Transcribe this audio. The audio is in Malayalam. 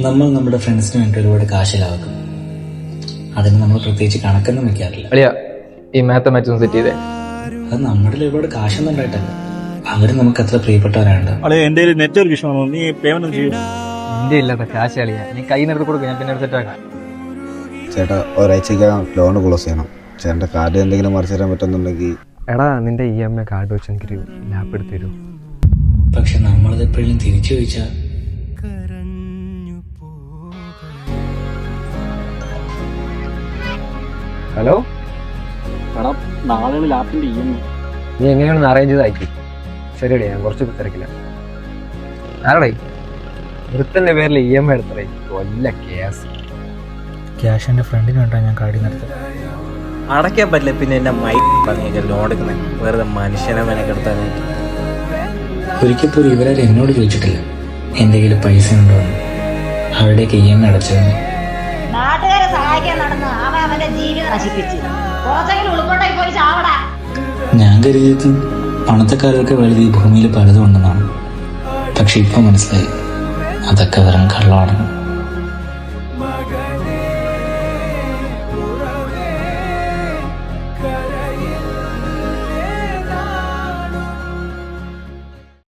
നമ്മൾ നമ്മുടെ ഫ്രണ്ട്സിന് വേണ്ടി ഒരുപാട് കാശിലാക്കും. അതിന് നമ്മൾ പ്രത്യേകിച്ച് കണക്കൊന്നും വെക്കാറില്ല. ഈ മാച്ച് സെറ്റ് ചെയ്തേ. അത് നമ്മുടെ ഒരുപാട് കാശൊന്നും ഉണ്ടായിട്ടല്ല, അവര് നമുക്ക് അത്ര പ്രിയപ്പെട്ടവരാണ്. എന്റെ നെറ്റ്വർക്ക് വിഷയമാണോ? നീ പേയ്മെന്റ് ചെയ്യും? എന്റെ ഇല്ലാത്ത കാശ് കളിയാ. നീ കൈ നിരത്ത് കൊടുക്കും, ഞാൻ പിന്നെ സെറ്റാക്കാം. ചേട്ടാ ഒരാഴ്ചക്കകം ലോൺ ക്ലോസ് ചെയ്യണം. ചേട്ടൻ്റെ കാർഡ് എന്തെങ്കിലും മറിച്ച് തരാൻ പറ്റുന്നുണ്ടെങ്കിൽ. എടാ നിന്റെ EMI കാർഡ് വെച്ച് എനിക്കൊരു ലാപ്പ് എടുത്ത് തരൂ. പക്ഷെ നമ്മളത് എപ്പോഴും തിരിച്ചു ചോദിച്ചാൽ ഹലോ എടാ നാളെ ലാപ്പിന്റെ നീ എങ്ങനെയാണെന്ന് അറേഞ്ച് ചെയ്ത് അയക്കും. ശരിയടേ, ഞാൻ കുറച്ച് തിരക്കില്ല. ആരടേ വൃത്തന്റെ പേരിൽ EMI എടുത്തറേ കൊല്ല കേസ്. ക്യാഷ് എൻ്റെ ഫ്രണ്ടിന് വേണ്ട ഞാൻ കാർഡിൽ നടത്തും. അടയ്ക്കാൻ പറ്റില്ല, പിന്നെ എന്നെ മൈക്ക് ലോൺ എടുക്കുന്നത് വെറുതെ മനുഷ്യനെ മെനക്കെടുത്താനായിട്ട്. ഒരിക്കൽ പോലും ഇവരാരും എന്നോട് ചോദിച്ചിട്ടില്ല എൻ്റെ കയ്യിൽ പൈസ ഉണ്ടോ എന്ന്. അവരുടെയൊക്കെ EMI അടച്ചതെന്ന്. നാട്ടുകാരെ സഹായിക്കാൻ നടന്ന് അവന്റെ ജീവിതം നശിപ്പിച്ച് കുറച്ചെങ്കിലും ഉൾക്കൊണ്ടായി പോയി ചാവടാ. ഞാൻ കരുതിയത് പണത്തെക്കാരൊക്കെ വലുത് ഈ ഭൂമിയിൽ പലതും ഉണ്ടെന്നാണ്. പക്ഷെ ഇപ്പൊ മനസ്സിലായി അതൊക്കെ വെറും കള്ളമാണെന്ന്.